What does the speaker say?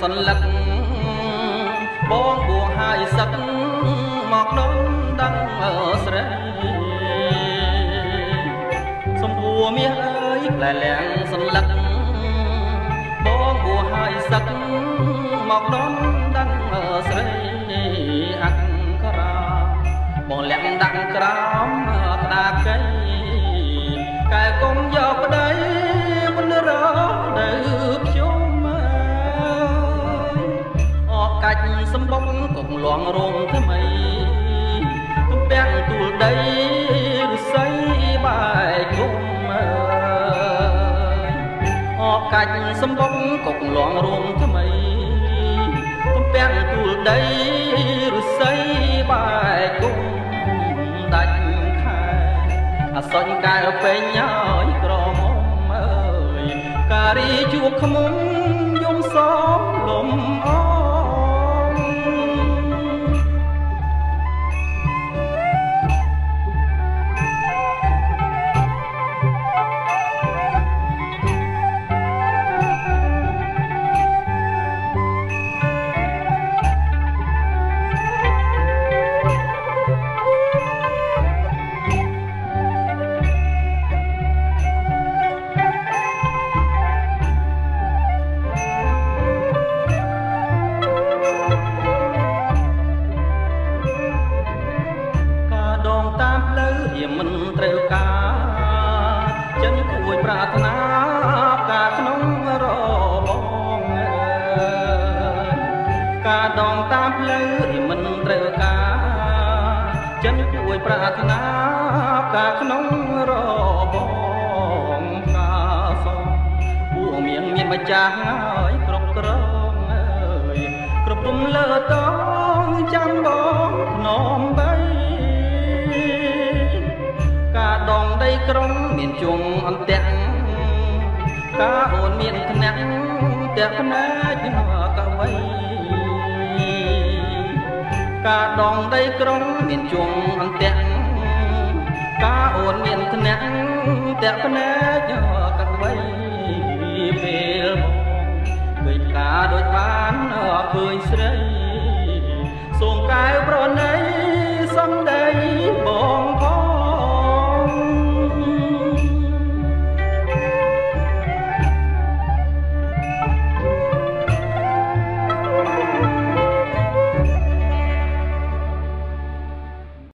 សន្លឹកបងបួងហើយសឹកមកដល់ដឹងស្រីសំបួមាសអើយផ្លែលាំងសន្លឹកបងបួងហើយសឹកមកដល់ដឹងស្រីអក្សរាបងលាក់ដាក់ក្រោមក្តារកៃកែកុំយកប្តីមិនរកនៅភ្ជុំកាច់សម្បុកកុំលងរោងថ្មីទំពាំងទូលដីឫស្សីបែកគុំអកាច់សម្បុកកុំលងរោងថ្មីទំពាំងទូលដីឫស្សីបែកគុំដាច់ខែអសញ្ញកែពេញហើយក្រមុំអើយការីជួបខ្មុំយំសំលំអមិនត្រូវការចិនគួយប្រាថ្នាការក្នុងរបស់ការដងតាមផ្លូវមិនត្រូវការចិនគួយប្រាថ្នាការក្នុងរបស់ការសំពួកមានម្ចាស់ហើយគ្រប់គ្រងអើយគ្រប់រំលើតងចាំបងនំបីការដងដីក្រុងមានជុំអន្ទាក់ការអូនមានថ្នាក់តែផ្នែកកវីការដងដីក្រុងមានជុំអន្ទាក់ការអូនមានថ្នាក់តែផ្នែកកវីពេលឃើញការដូចបានឃើញ